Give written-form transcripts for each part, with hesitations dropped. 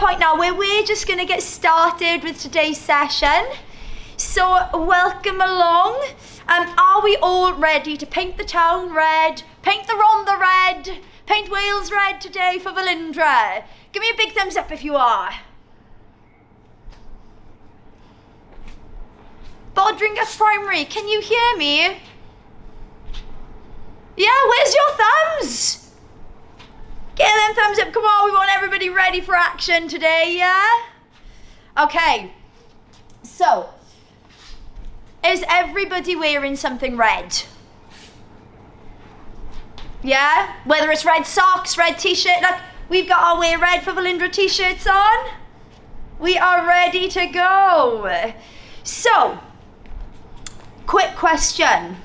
point now where we're just going to get started with today's session. So welcome along. Are we all ready to paint the town red, paint the Rhondda red, paint Wales red today for Felindra? Give me a big thumbs up if you are. Bodringa Primary, can you hear me? Yeah, where's your thumbs? Get them thumbs up, come on, we want everybody ready for action today, yeah? Okay, so, is everybody wearing something red? Yeah? Whether it's red socks, red t-shirt, like, we've got our Wear Red for Felindra t-shirts on. We are ready to go. So, quick question.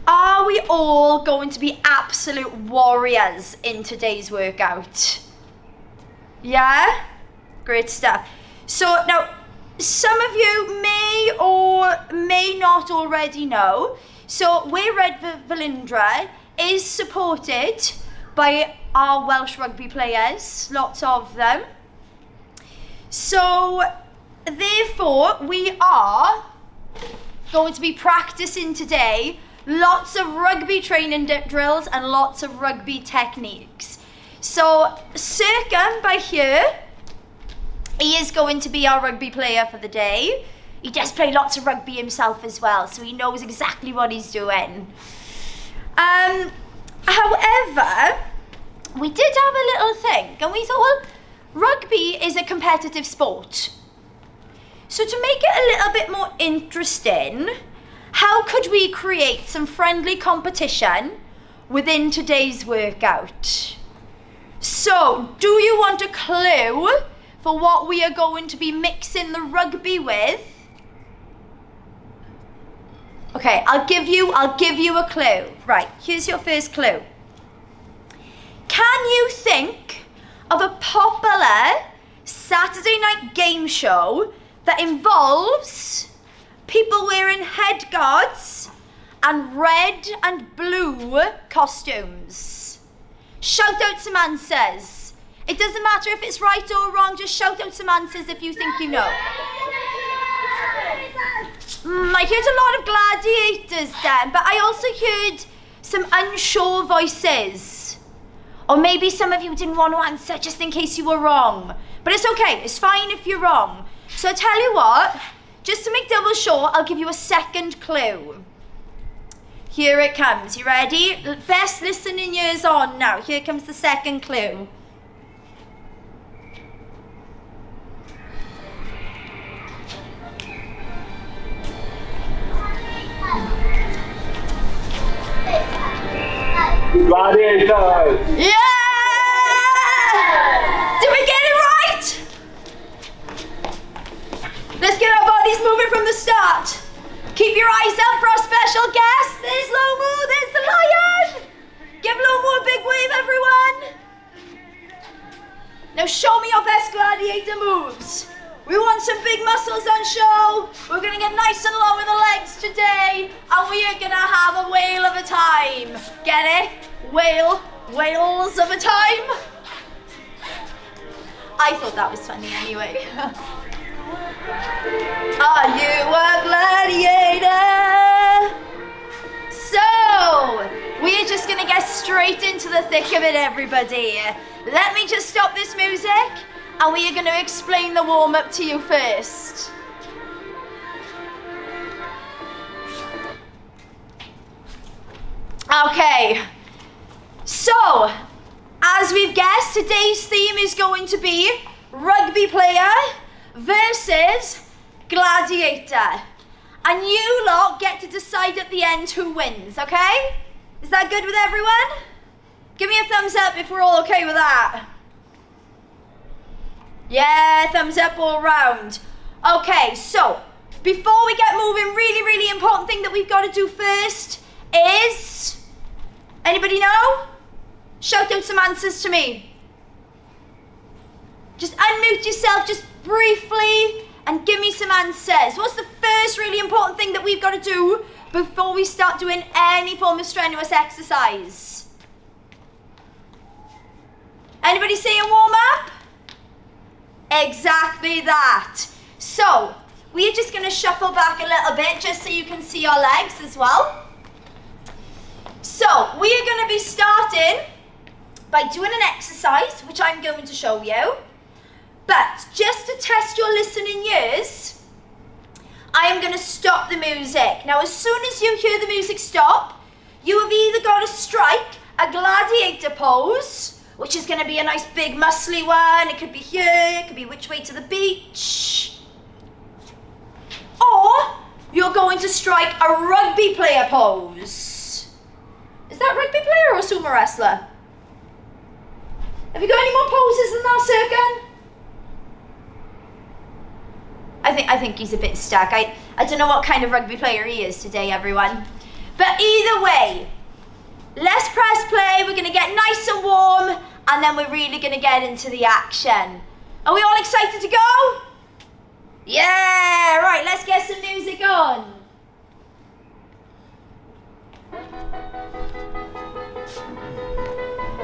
Are we all going to be absolute warriors in today's workout? Yeah? Great stuff. So now, some of you may or may not already know, so Wear Red for Felindra is supported by our Welsh rugby players, lots of them. So, therefore, we are going to be practicing today lots of rugby training drills and lots of rugby techniques. So Serkan by here, he is going to be our rugby player for the day. He does play lots of rugby himself as well, so he knows exactly what he's doing. However, we did have a little think and we thought, well, rugby is a competitive sport. So to make it a little bit more interesting, how could we create some friendly competition within today's workout? So, do you want a clue for what we are going to be mixing the rugby with? Okay, I'll give you a clue. Right, here's your first clue. Can you think of a popular Saturday night game show that involves people wearing head guards and red and blue costumes? Shout out some answers. It doesn't matter if it's right or wrong, just shout out some answers if you think you know. I heard a lot of gladiators then, but I also heard some unsure voices. Or maybe some of you didn't want to answer just in case you were wrong. But it's okay, it's fine if you're wrong. So I'll tell you what, just to make double sure, I'll give you a second clue. Here it comes. You ready? Best listening ears on now. Here comes the second clue. Gladiators! Yeah! Did we get it right? Let's get our bodies moving from the start. Keep your eyes up for our special guest. There's Lomu, there's the lion. Give Lomu a big wave, everyone. Now show me your best gladiator moves. We want some big muscles on show. We're gonna get nice and low in the legs today, and we are gonna have a whale of a time. Get it? Whales of a time. I thought that was funny anyway. Are you a gladiator? So, we're just gonna get straight into the thick of it, everybody. Let me just stop this music and we are gonna explain the warm-up to you first. Okay, so, as we've guessed, today's theme is going to be rugby player versus gladiator. And you lot get to decide at the end who wins, okay? Is that good with everyone? Give me a thumbs up if we're all okay with that. Yeah, thumbs up all round. Okay, so, before we get moving, really important thing that we've got to do first is... Anybody know? Shout out some answers to me. Just unmute yourself just briefly and give me some answers. What's the first really important thing that we've got to do before we start doing any form of strenuous exercise? Anybody saying warm up? Exactly that. So, we're just going to shuffle back a little bit just so you can see our legs as well. So, we are going to be starting by doing an exercise, which I'm going to show you. But, just to test your listening ears, I am going to stop the music. Now, as soon as you hear the music stop, you have either got to strike a gladiator pose, which is going to be a nice big muscly one. It could be here, it could be which way to the beach. Or you're going to strike a rugby player pose. Is that rugby player or a sumo wrestler? Have you got any more poses than that, Serkan? I think he's a bit stuck. I don't know what kind of rugby player he is today, everyone. But either way, let's press play. We're going to get nice and warm, and then we're really going to get into the action. Are we all excited to go? Yeah, right, let's get some music on.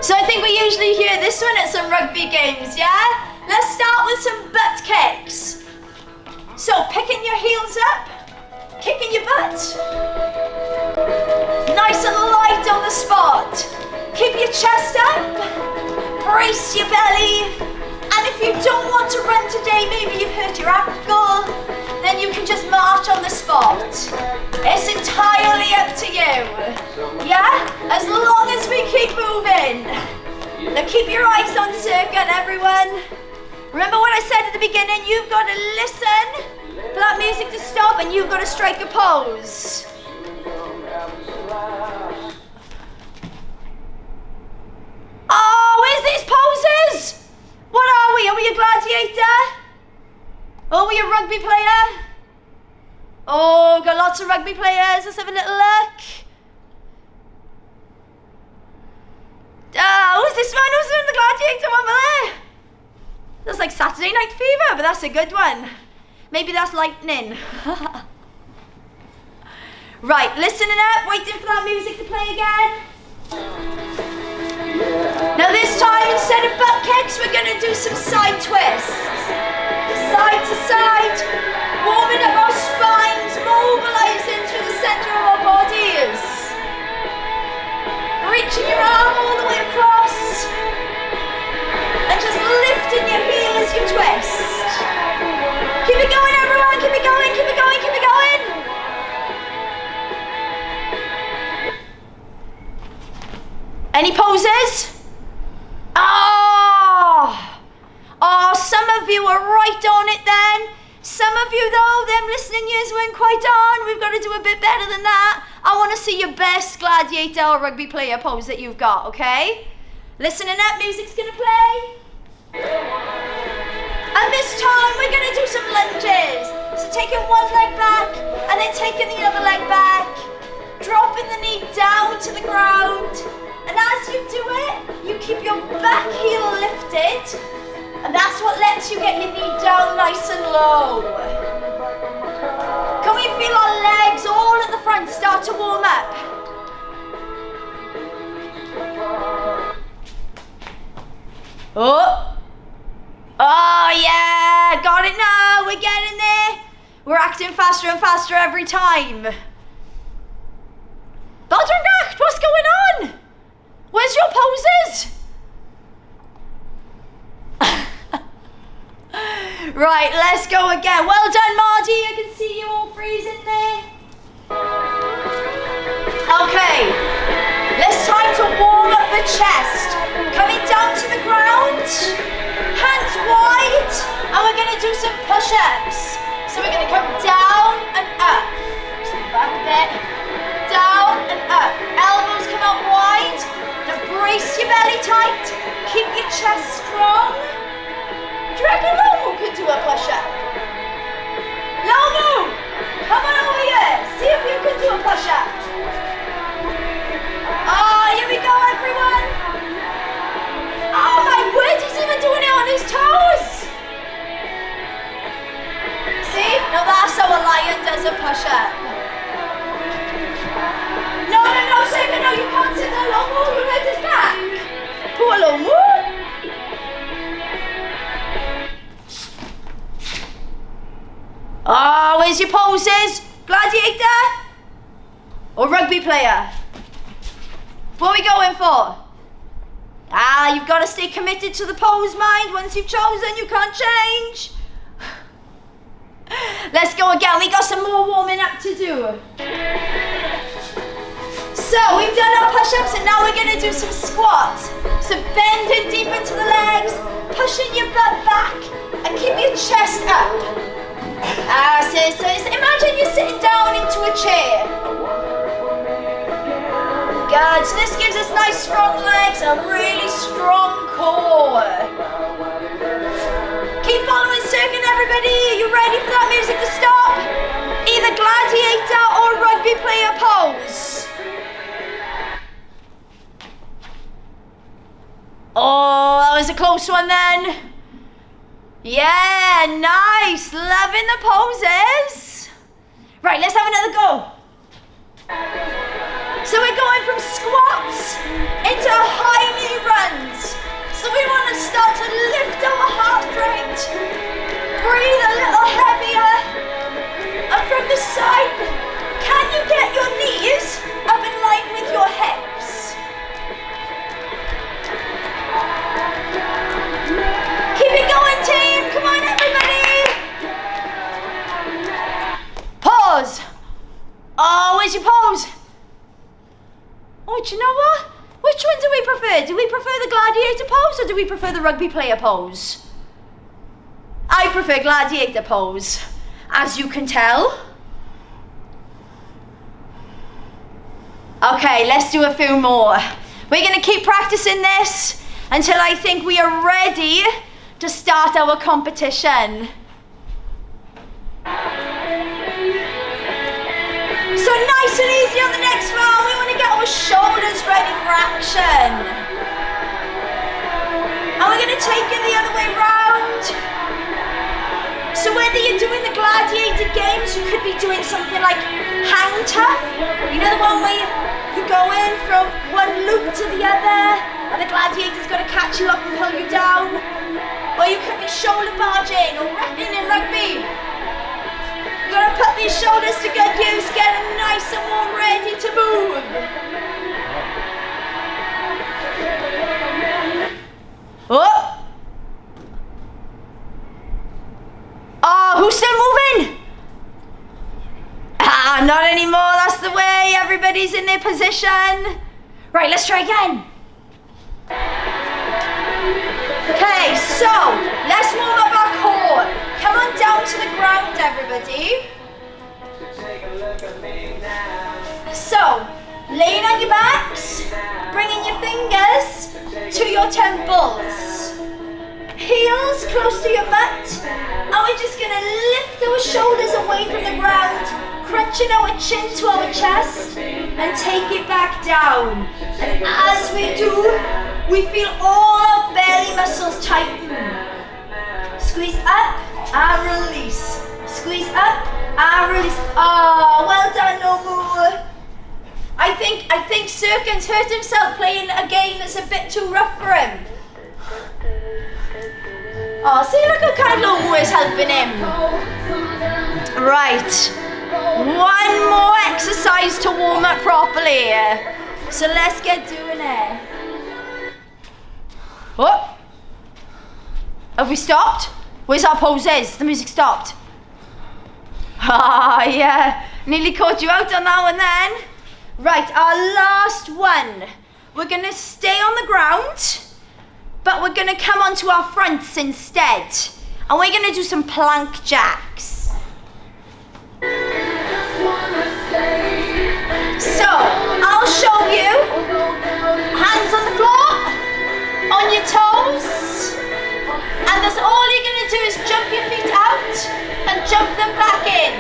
So I think we usually hear this one at some rugby games, yeah? Let's start with some butt kicks. So picking your heels up, kicking your butt. Nice and light on the spot. Keep your chest up, brace your belly. And if you don't want to run today, maybe you've hurt your ankle, then you can just march on the spot. It's entirely up to you. Yeah? As long as we keep moving. Now keep your eyes on Serkan, everyone. Remember what I said at the beginning? You've got to listen for that music to stop and you've got to strike a pose. Oh, is these poses? What are we? Are we a gladiator? Are we a rugby player? Oh, we've got lots of rugby players. Let's have a little look. Who's this one? Who's in the gladiator one there? That's like Saturday Night Fever, but that's a good one. Maybe that's lightning. Right, listening up, waiting for that music to play again. Now this time, instead of butt kicks, we're going to do some side twists. Side to side, warming up our spines, mobilizing through the center of our bodies. Reaching your arm all the way across. And just lifting your heel as you twist. Keep it going, everyone, keep it going, keep it going, keep it going. Any poses? Oh, some of you are right on it then. Some of you though, them listening ears weren't quite on. We've got to do a bit better than that. I want to see your best gladiator or rugby player pose that you've got, okay? Listening up, music's going to play. And this time we're going to do some lunges. So taking one leg back and then taking the other leg back. Dropping the knee down to the ground. And as you do it, you keep your back heel lifted. And that's what lets you get your knee down nice and low. Can we feel our legs all at the front start to warm up? Oh yeah, got it now, we're getting there. We're acting faster and faster every time. Baldranacht, what's going on? Where's your poses? Right, let's go again. Well done, Marty. I can see you all freezing there. Okay, let's try to warm up the chest. Coming down to the ground, hands wide, and we're going to do some push-ups. So we're going to come down and up. Just back a bit. Down and up. Elbows come out wide. Now brace your belly tight. Keep your chest strong. Do you reckon Lomu could do a push-up? Lomu! Come on over here. See if you can do a push-up. Oh, here we go, everyone. Oh my word, he's even doing it on his toes. See? Now that's how a lion does a push-up. No, Serkan, no, you can't sit down, Lomu. You'll hurt his back. Poor Lomu. Oh, where's your poses? Gladiator? Or rugby player? What are we going for? Ah, you've got to stay committed to the pose, mind. Once you've chosen, you can't change. Let's go again. We got some more warming up to do. So, we've done our push-ups and now we're going to do some squats. So bending deep into the legs, pushing your butt back and keep your chest up. So imagine you're sitting down into a chair. Good, so this gives us nice strong legs, a really strong core. Keep following Circuit, everybody. Are you ready for that music to stop? Either gladiator or rugby player pose. Oh, that was a close one then. Yeah, nice. Loving the poses. Right, let's have another go. So we're going from squats into high knee runs. So we want to start to lift our heart rate. Breathe a little heavier. And from the side, can you get your knees up in line with your hips? Keep it going, team. Come on, everybody. Pause. Oh, where's your pose? Oh, do you know what? Which one do we prefer? Do we prefer the gladiator pose or do we prefer the rugby player pose? I prefer gladiator pose, as you can tell. Okay, let's do a few more. We're going to keep practicing this until I think we are ready to start our competition. So nice and easy on the next round. We want to get our shoulders ready for action. And we're going to take it the other way round. So whether you're doing the gladiator games, you could be doing something like hang tough. You know the one where you go in from one loop to the other and the gladiator's got to catch you up and pull you down. Or you could be shoulder barging or wrestling in rugby. You've got to put these shoulders to good use, get them nice and warm, ready to move. Oh! Oh, who's still moving? Ah, not anymore, that's the way. Everybody's in their position. Right, let's try again. Okay, so let's warm up our core. Come on down to the ground, everybody. So, laying on your backs, bringing your fingers to your temples. Heels close to your butt. And we're just going to lift our shoulders away from the ground, crunching our chin to our chest, and take it back down. And as we do, we feel all our belly muscles tighten. Squeeze up and release. Squeeze up and release. Oh, well done, Nomu. I think Serkin's hurt himself playing a game that's a bit too rough for him. Oh, see, look how kind Nomu is helping him. Right. One more exercise to warm up properly. So let's get doing it. Oh! Have we stopped? Where's our poses? The music stopped. Ah, yeah. Nearly caught you out on that one then. Right, our last one. We're going to stay on the ground, but we're going to come onto our fronts instead. And we're going to do some plank jacks. So, I'll show you. Hands on the floor, on your toes, and that's all you're going to do is jump your feet out and jump them back in.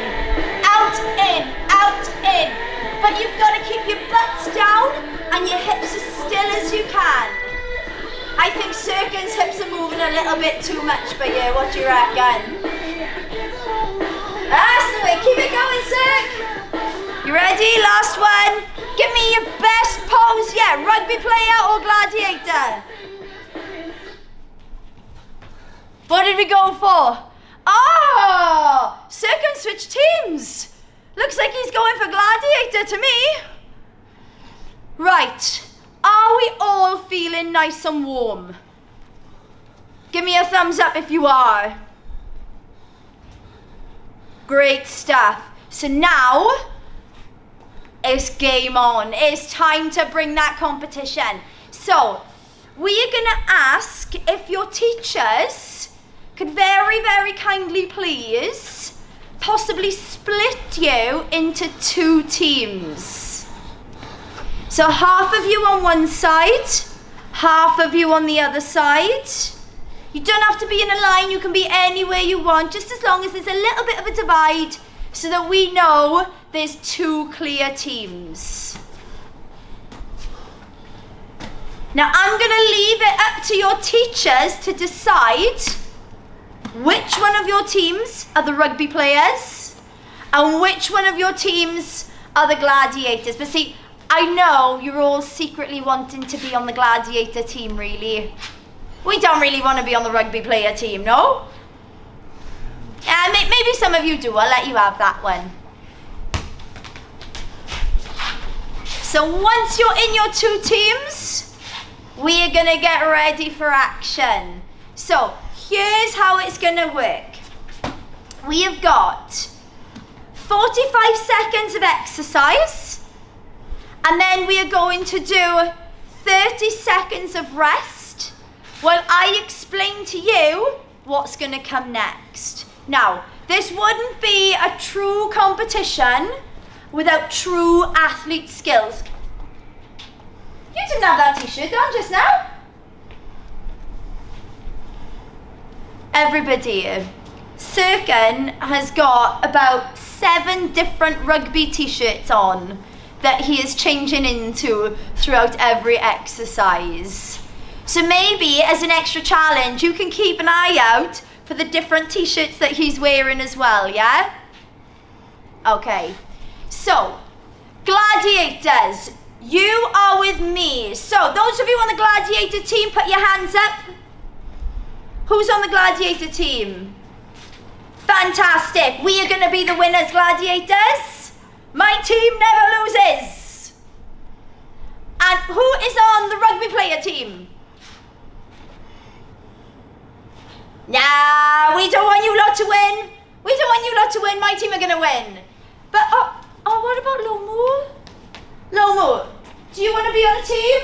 Out, in, out, in. But you've got to keep your butts down and your hips as still as you can. I think Serkin's hips are moving a little bit too much, but yeah, what do you reckon? That's the way, keep it going, Serk. You ready? Last one. Give me your best pose yet. Rugby player or gladiator? What did we go for? Oh! Serkin's teams. Looks like he's going for gladiator to me. Right, are we all feeling nice and warm? Give me a thumbs up if you are. Great stuff. So now, it's game on. It's time to bring that competition. So, we are going to ask if your teachers could very, very kindly please possibly split you into 2 teams. So half of you on one side, half of you on the other side. You don't have to be in a line, you can be anywhere you want, just as long as there's a little bit of a divide so that we know there's 2 clear teams. Now I'm going to leave it up to your teachers to decide which one of your teams are the rugby players and which one of your teams are the gladiators. But see, I know you're all secretly wanting to be on the gladiator team, really. We don't really want to be on the rugby player team, no? Yeah, maybe some of you do. I'll let you have that one. So once you're in your 2 teams, we are going to get ready for action. So here's how it's going to work. We have got 45 seconds of exercise, and then we are going to do 30 seconds of rest while I explain to you what's going to come next. Now, this wouldn't be a true competition without true athlete skills. You didn't have that t-shirt on just now. Everybody, Serkan has got about 7 different rugby t-shirts on that he is changing into throughout every exercise. So maybe as an extra challenge, you can keep an eye out for the different t-shirts that he's wearing as well, yeah? Okay, so gladiators, you are with me. So those of you on the gladiator team, put your hands up. Who's on the gladiator team? Fantastic. We are going to be the winners, gladiators. My team never loses. And who is on the rugby player team? Nah, we don't want you lot to win. We don't want you lot to win. My team are going to win. But, what about Lomu? Lomu, do you want to be on a team?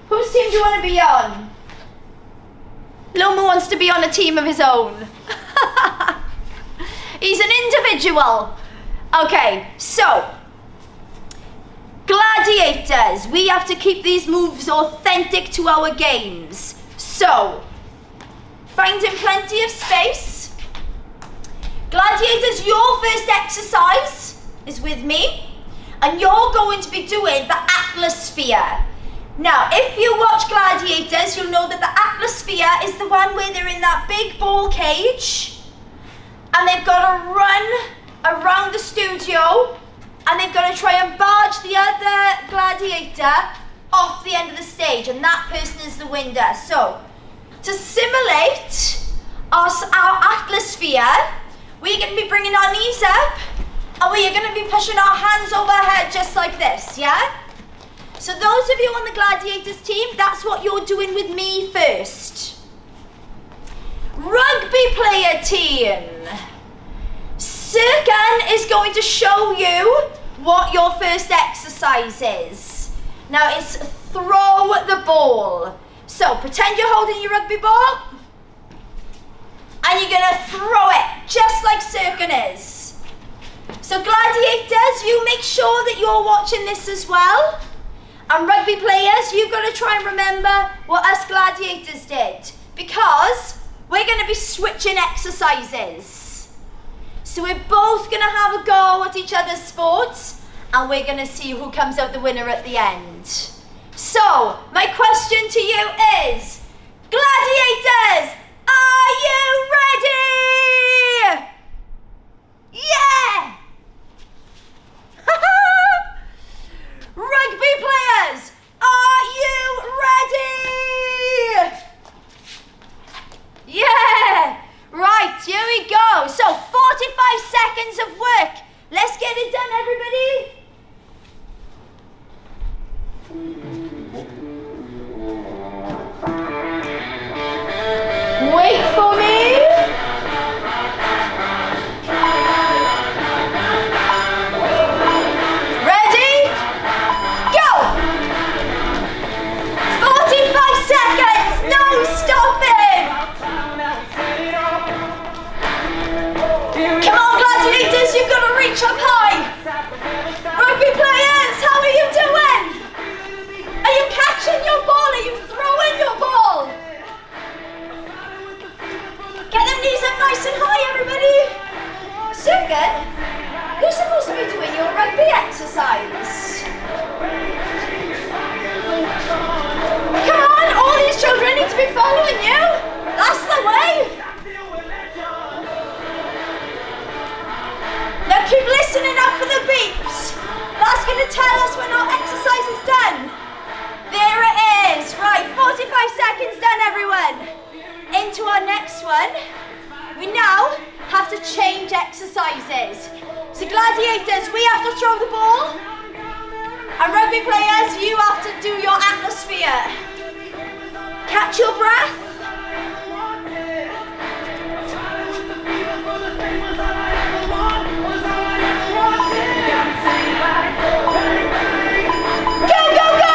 Whose team do you want to be on? Lomu wants to be on a team of his own. He's an individual. Okay, so gladiators, we have to keep these moves authentic to our games. So, finding plenty of space. Gladiators, your first exercise is with me, and you're going to be doing the atmosphere. Now, if you watch Gladiators, you'll know that the atmosphere is the one where they're in that big ball cage, and they've got to run around the studio, and they've got to try and barge the other gladiator off the end of the stage, and that person is the winner. So, to simulate our atmosphere, we're going to be bringing our knees up, and we are going to be pushing our hands overhead just like this, yeah? So those of you on the Gladiators team, that's what you're doing with me first. Rugby player team. Serkan is going to show you what your first exercise is. Now it's throw the ball. So pretend you're holding your rugby ball, and you're going to throw it just like Serkan is. So gladiators, you make sure that you're watching this as well. And rugby players, you've got to try and remember what us gladiators did, because we're going to be switching exercises. So we're both going to have a go at each other's sports, and we're going to see who comes out the winner at the end. So, my question to you is, gladiators, are you ready? Yeah! Rugby players, are you ready? Yeah! Right, here we go. So 45 seconds of work You're supposed to be doing your rugby exercise. Come on, all these children need to be following you. That's the way. Now keep listening out for the beeps. That's going to tell us when our exercise is done. There it is. Right, 45 seconds done, everyone. Into our next one. We now have to change exercises. So gladiators, we have to throw the ball. And rugby players, you have to do your atmosphere. Catch your breath. Go, go, go!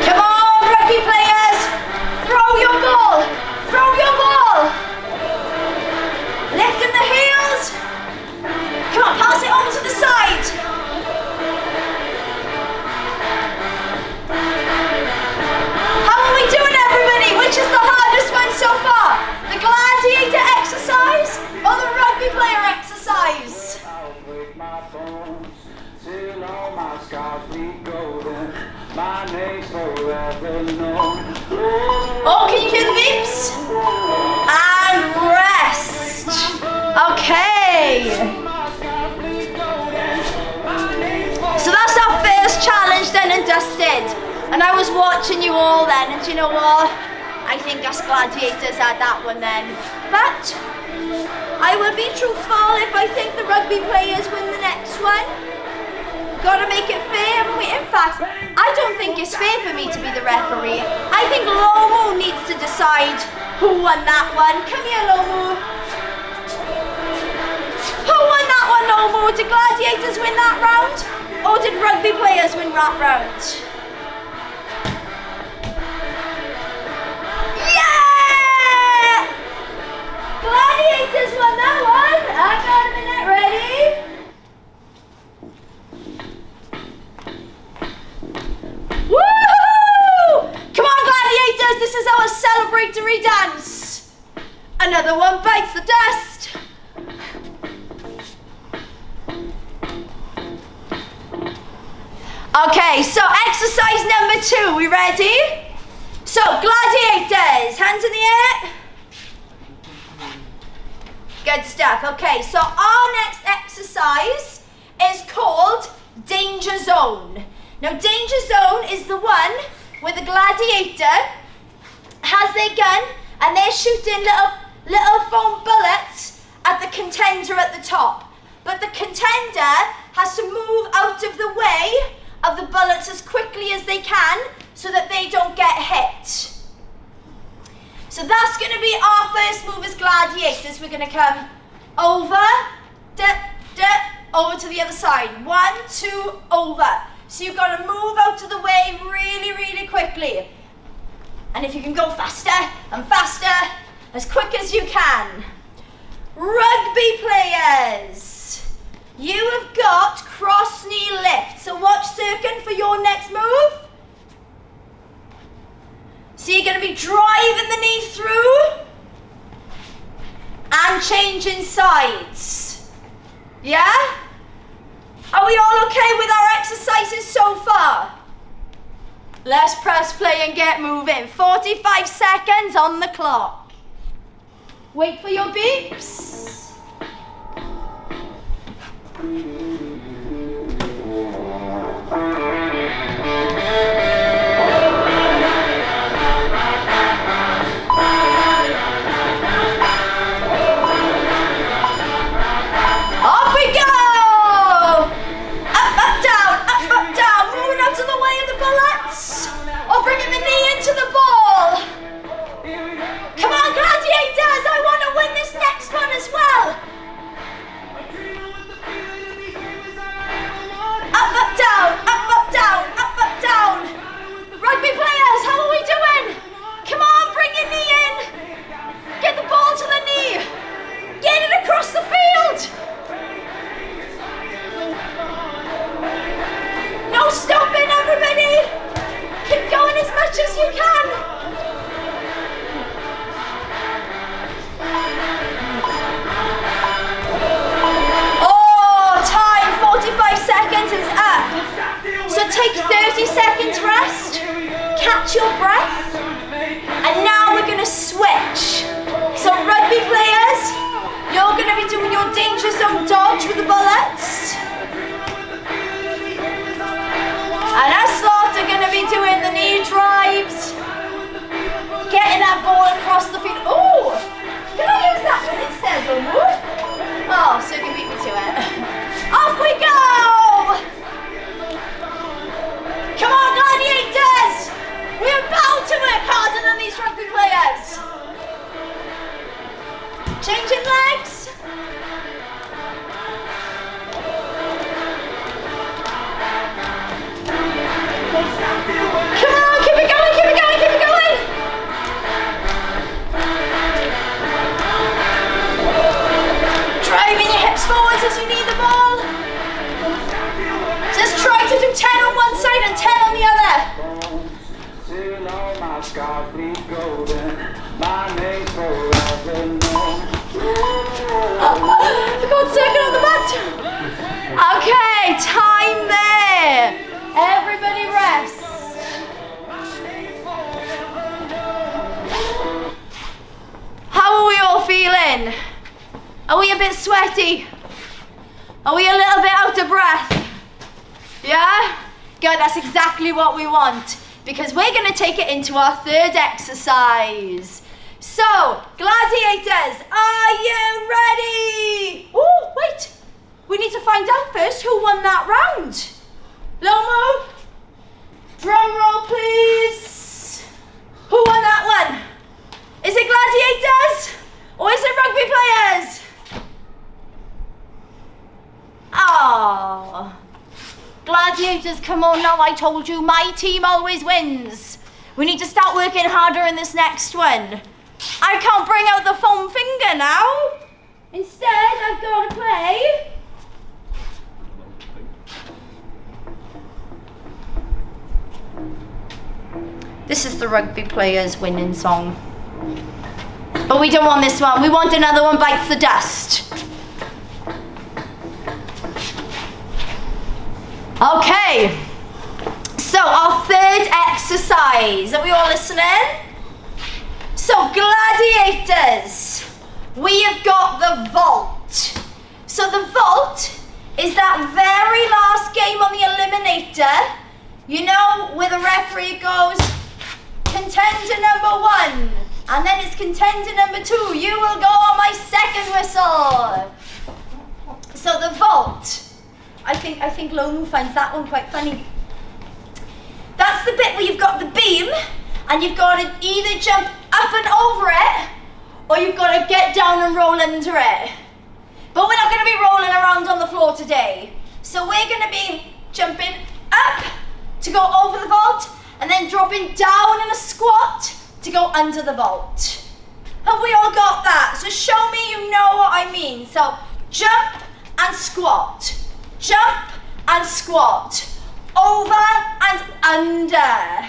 Come on, rugby players! Throw your ball! Throw your ball! Lifting the heels! Come on, pass it on to the side! How are we doing, everybody? Which is the hardest one so far? The gladiator exercise or the rugby player exercise? I'll break my bones, till all my scars bleed golden. My name's forever known. Oh, can you hear the beeps? And rest. Okay. So that's our first challenge done and dusted. And I was watching you all then, and do you know what? I think us gladiators had that one then. But I will be truthful if I think the rugby players win the next one. Gotta make it fair, haven't we? In fact, I don't think it's fair for me to be the referee. I think Lomu needs to decide who won that one. Come here, Lomu. Who won that one, Lomu? Did gladiators win that round? Or did rugby players win that round? Yeah! Gladiators won that one. Hang on a minute, ready? Woo! Come on, gladiators, this is our celebratory dance. Another one bites the dust. Okay, so exercise number 2, we ready? So, gladiators, hands in the air. Good stuff. Okay, so our next exercise is called Danger Zone. Now, Danger Zone is the one where the gladiator has their gun and they're shooting little foam bullets at the contender at the top. But the contender has to move out of the way of the bullets as quickly as they can so that they don't get hit. So that's going to be our first move as gladiators. We're going to come over, over to the other side. 1, 2, over. So you've got to move out of the way really, really quickly. And if you can go faster and faster, as quick as you can. Rugby players, you have got cross knee lift. So watch Sirkin for your next move. So you're going to be driving the knee through and changing sides. Yeah? Are we all okay with our exercises so far? Let's press play and get moving. 45 seconds on the clock. Wait for your beeps. Off we go! Up, down, moving out of the way of the bullets. Or bringing the knee into the ball. Come on, gladiators, I want to win this next one as well. Up, down, catch your breath. And now we're going to switch. So rugby players, you're going to be doing your danger zone dodge with the bullets. And us lot are going to be doing the knee drives. Getting that ball across the field. Oh, can I use that one instead, Lomu? Oh, so you can beat me to it. Off we go! Come on, gladiators! We are bound to work harder than these rugby players. Changing legs. Come on, keep it going, keep it going, keep it going. Driving your hips forwards as you need the ball. Just try to do 10 on one side and 10 on the other. Till all my scars bleed golden, my name's forever known. I got second on the butt. Okay, time there. Everybody rest. How are we all feeling? Are we a bit sweaty? Are we a little bit out of breath? Yeah? Good, that's exactly what we want, because we're going to take it into our third exercise. So, gladiators, are you ready? Oh, wait. We need to find out first who won that round. Lomo, drum roll please. Who won that one? Is it gladiators or is it rugby players? Oh, gladiators, come on now, I told you my team always wins. We need to start working harder in this next one. I can't bring out the foam finger now. Instead, I've got to play. This is the rugby players' winning song. But we don't want this one. We want another one bites the dust. Okay. So our third exercise. Are we all listening? So gladiators, we have got the vault. So the vault is that very last game on the eliminator. You know, where the referee goes, contender number 1, and then it's contender number 2. You will go on my second whistle. So the vault, I think Lomu finds that one quite funny. That's the bit where you've got the beam, and you've got to either jump up and over it, or you've got to get down and roll under it. But we're not going to be rolling around on the floor today. So we're going to be jumping up to go over the vault, and then dropping down in a squat to go under the vault. Have we all got that? So show me you know what I mean. So jump and squat, jump and squat, over and under.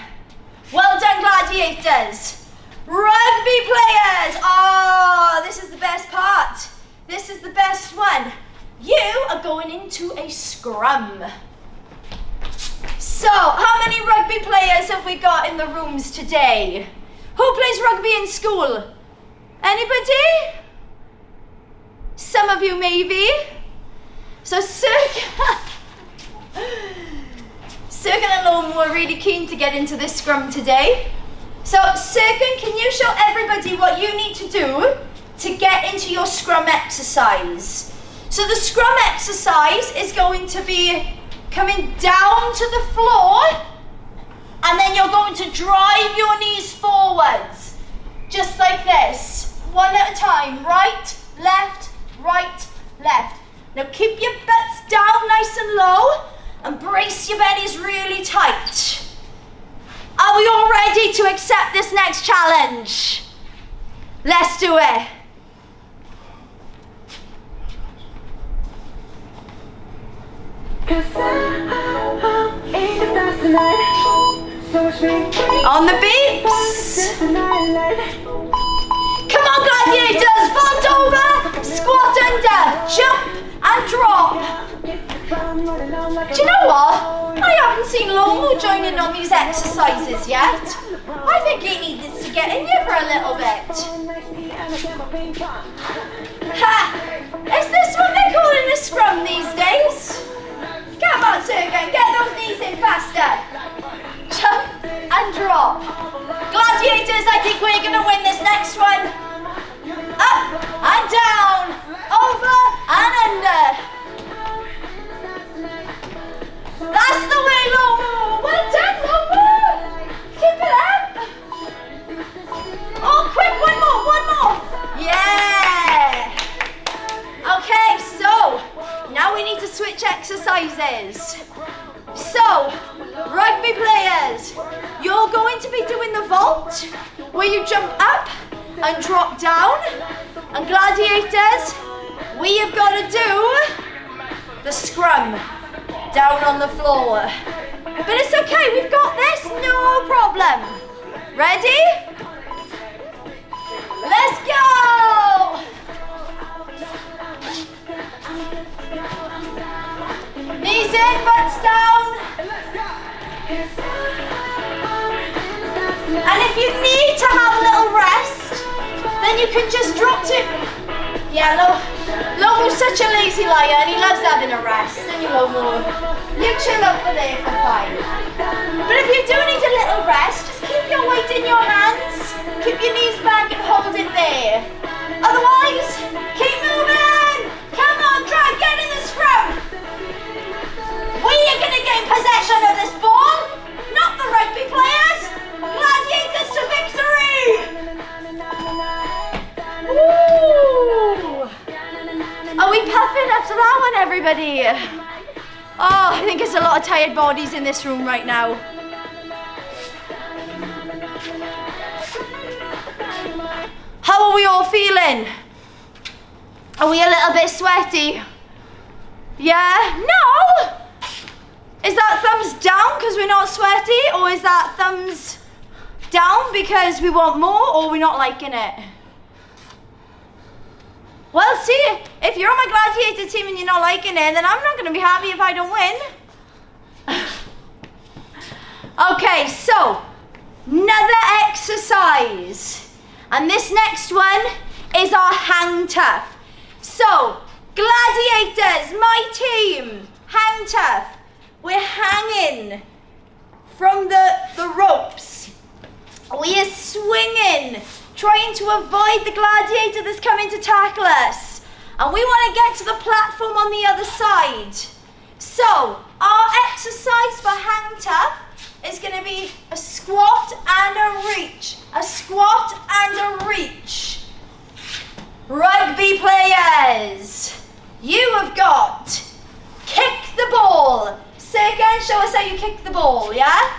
Well done, gladiators. Rugby players, oh, this is the best part. This is the best one. You are going into a scrum. So, how many rugby players have we got in the rooms today? Who plays rugby in school? Anybody? Some of you maybe. So Serkan and Lomu were really keen to get into this scrum today. So Serkan, can you show everybody what you need to do to get into your scrum exercise? So the scrum exercise is going to be coming down to the floor, and then you're going to drive your knees forwards, just like this, one at a time, right, left, left. Now keep your butts down nice and low, and brace your bellies really tight. Are we all ready to accept this next challenge? Let's do it. On the beeps. Come on, gladiators, vault over, squat under, jump and drop. Do you know what? I haven't seen Lomu join in on these exercises yet. I think he needs to get in here for a little bit. Ha! Is this what they're calling a scrum these days? Come on, Sergen, get those knees in faster. Jump and drop. Gladiators, I think we're going to win this next one. Up and down, over and under. That's the way, Lomu. Well done, Lomu. Keep it up. Oh, quick, one more. Yeah. Okay, so now we need to switch exercises. So, rugby players, you're going to be doing the vault, where you jump up and drop down. And gladiators, we have got to do the scrum down on the floor. But it's okay, we've got this, no problem. Ready? Let's go! Knees in, butts down. And if you need to have a little rest, then you can just drop to... Yeah, Lomu's such a lazy liar and he loves having a rest, don't you, Lomu? You chill over there for fine. But if you do need a little rest, just keep your weight in your hands, keep your knees back and hold it there. Otherwise, keep moving! Come on, try, get in the scrum! We are going to gain possession of this ball, not the rugby players! Gladiators to victory! Woo! Are we puffing after that one, everybody? Oh, I think there's a lot of tired bodies in this room right now. How are we all feeling? Are we a little bit sweaty? Yeah? No! Is that thumbs down because we're not sweaty? Or is that thumbs down because we want more or we're not liking it? Well, see, if you're on my gladiator team and you're not liking it, then I'm not going to be happy if I don't win. Okay, so, another exercise. And this next one is our hang tough. So, gladiators, my team, hang tough. We're hanging from the ropes. We are swinging, trying to avoid the gladiator that's coming to tackle us. And we want to get to the platform on the other side. So, our exercise for hang tough is going to be a squat and a reach. A squat and a reach. Rugby players, you have got kick the ball. Say again, show us how you kick the ball, yeah?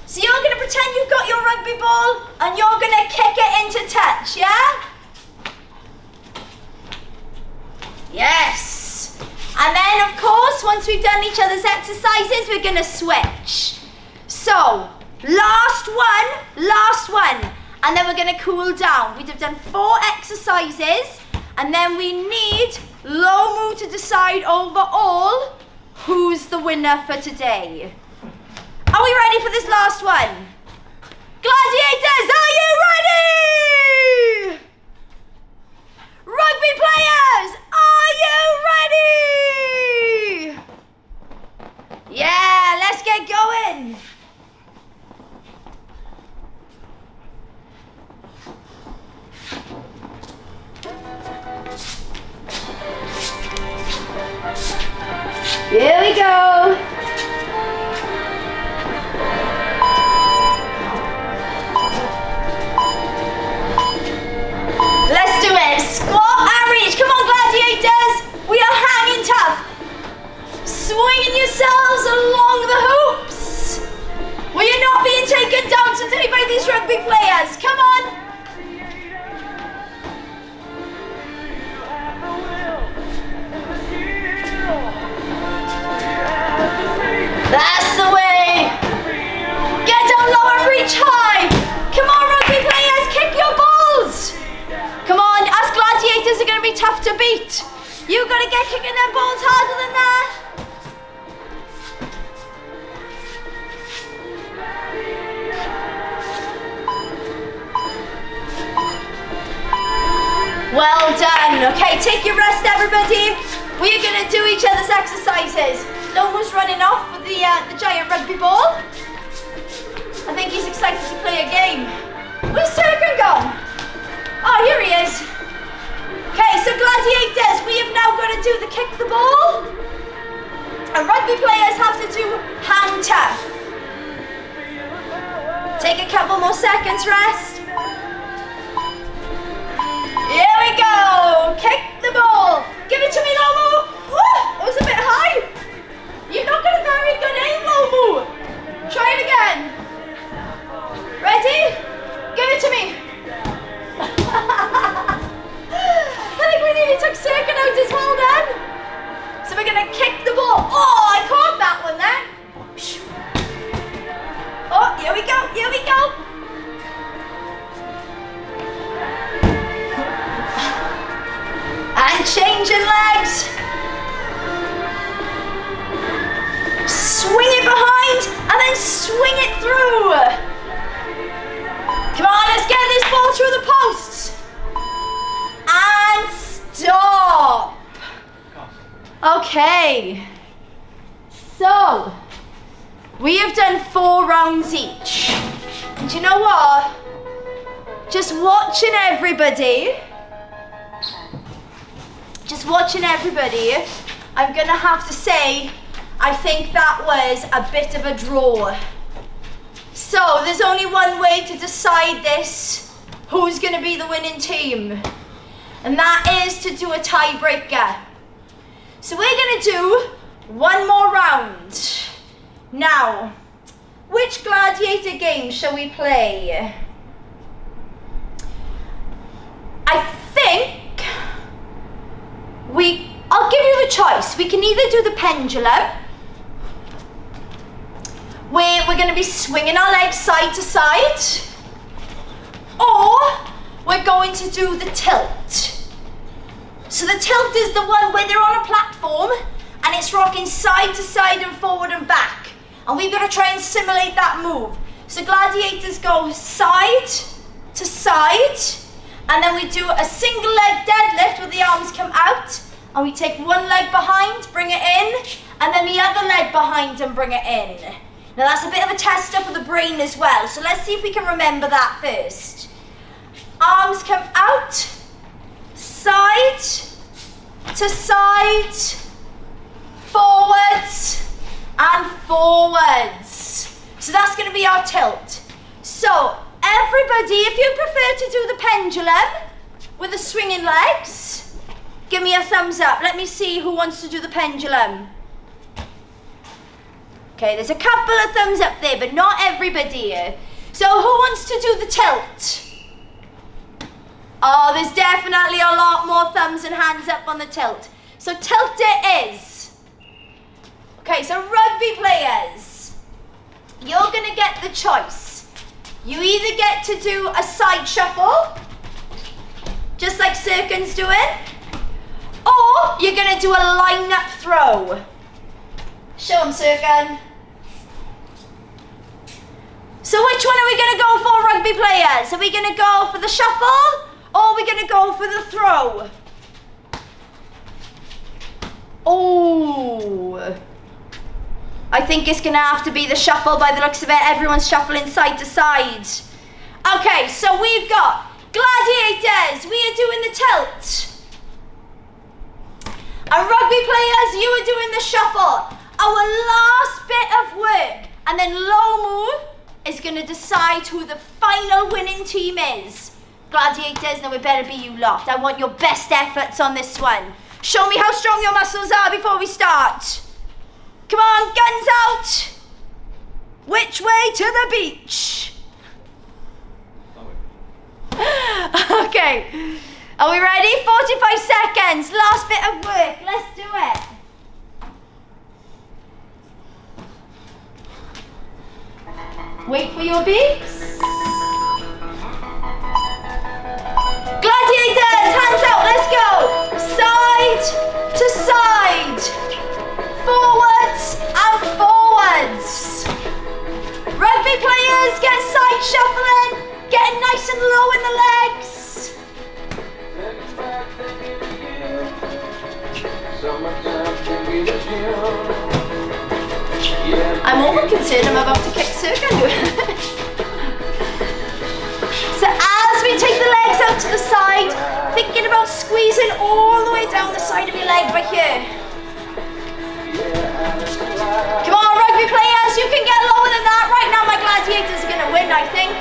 So you're going to pretend you've got your rugby ball and you're going to kick it into touch, yeah? Yes. And then, of course, once we've done each other's exercises, we're going to switch. So, last one, and then we're going to cool down. We'd have done 4 exercises, and then we need Lomu to decide overall who's the winner for today. Are we ready for this last one? Gladiators, are you ready? Rugby players, are you ready? Yeah, let's get going. Here we go. Well done. Okay, take your rest, everybody. We're gonna do each other's exercises. Lomo's running off with the giant rugby ball. I think he's excited to play a game. Where's Serkan gone? Oh, here he is. Okay, so gladiators, we have now got to do the kick the ball. And rugby players have to do hand tough. Take a couple more seconds rest. Here we go. Kick the ball. Give it to me, Lomo. That was a bit high. You've not got a very good aim, Lomo. Try it again. Ready? Give it to me. I think we nearly took Serkan out as well then. So we're going to kick the ball. Oh, I caught that one then. Oh, here we go, here we go. And changing legs. Swing it behind and then swing it through. Come on, let's get this ball through the posts. And stop. Okay. So, we have done 4 rounds each. And you know what? Just watching everybody, I'm gonna have to say, I think that was a bit of a draw. So, there's only one way to decide this, who's gonna be the winning team. And that is to do a tiebreaker. So we're gonna do 1 more round. Now, which gladiator game shall we play? I think I'll give you the choice. We can either do the pendulum, where we're gonna be swinging our legs side to side, or we're going to do the tilt. So the tilt is the one where they're on a platform and it's rocking side to side and forward and back. And we've got to try and simulate that move. So gladiators go side to side, and then we do a single leg deadlift where the arms come out, and we take one leg behind, bring it in, and then the other leg behind and bring it in. Now that's a bit of a tester for the brain as well. So let's see if we can remember that first. Arms come out, side to side, forwards and forwards. So that's going to be our tilt. So everybody, if you prefer to do the pendulum with the swinging legs, give me a thumbs up. Let me see who wants to do the pendulum. Okay, there's a couple of thumbs up there, but not everybody. So who wants to do the tilt? Oh, there's definitely a lot more thumbs and hands up on the tilt. So tilt it is. Okay, so rugby players, you're gonna get the choice. You either get to do a side shuffle, just like Serkan's doing, or you're gonna do a line-up throw. Show him, Serkan. So which one are we gonna go for, rugby players? Are we gonna go for the shuffle? Or are we going to go for the throw? Oh, I think it's going to have to be the shuffle by the looks of it. Everyone's shuffling side to side. Okay, so we've got gladiators. We are doing the tilt. And rugby players, you are doing the shuffle. Our last bit of work. And then Lomu is going to decide who the final winning team is. Gladiators, now it better be you lot. I want your best efforts on this one. Show me how strong your muscles are before we start. Come on, guns out. Which way to the beach? Okay, are we ready? 45 seconds, last bit of work. Let's do it. Wait for your beats. Gladiators, hands out, let's go. Side to side. Forwards and forwards. Rugby players, get side shuffling. Getting nice and low in the legs. I'm over concerned I'm about to kick Serkan. So as we take the legs out to the side, thinking about squeezing all the way down the side of your leg right here. Come on, rugby players, you can get lower than that. Right now my gladiators are gonna win, I think.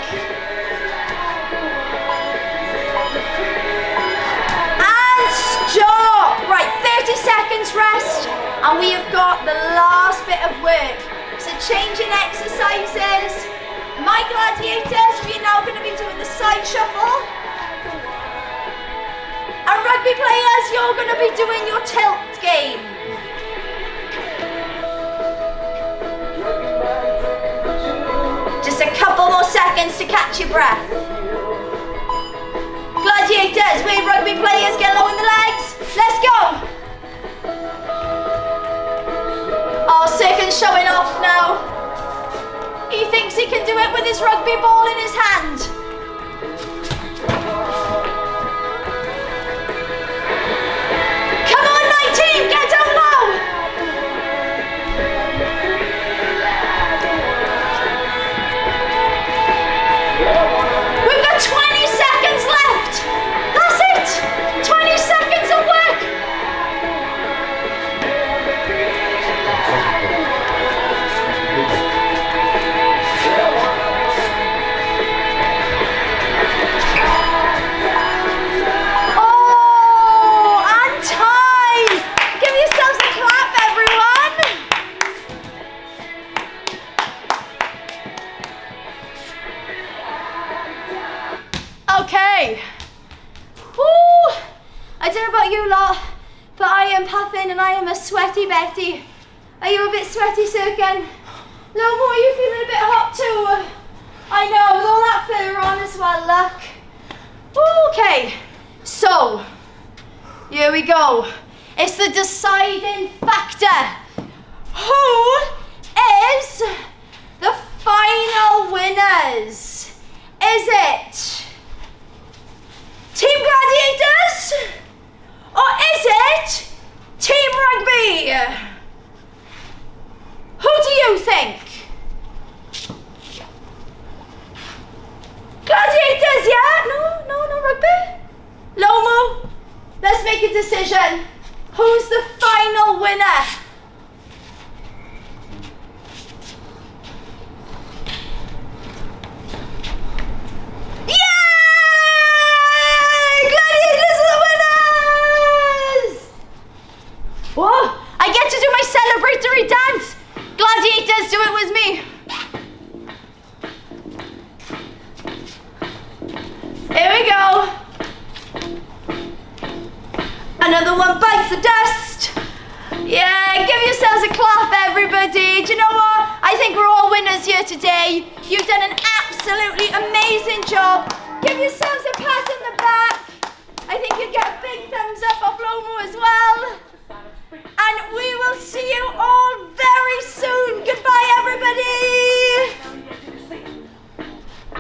And stop. Right, 30 seconds rest, and we have got the last bit of work. So changing exercises. My gladiators, we're now going to be doing the side shuffle. And rugby players, you're going to be doing your tilt game. Just a couple more seconds to catch your breath. Gladiators, we rugby players, get low in the legs. Let's go. Oh, Serkan's showing off now. He thinks he can do it with his rugby ball in his hand. Come on, 19, get down low. We've got 20 seconds left. That's it. 20 seconds of work. Okay. Woo! I don't know about you lot, but I am puffing and I am a sweaty Betty. Are you a bit sweaty, Serkan? Lobo, are you feeling a bit hot too? I know, with all that fur on as well, look. Okay, so, here we go. It's the deciding factor. Who is the final winners? Is it Team Gladiators? Or is it Team Rugby? Who do you think? Gladiators, yeah? No rugby? Lomu, let's make a decision. Who's the final winner? Whoa! I get to do my celebratory dance! Gladiators, do it with me! Here we go! Another one bites the dust! Yeah, give yourselves a clap, everybody! Do you know what? I think we're all winners here today. You've done an absolutely amazing job. Give yourselves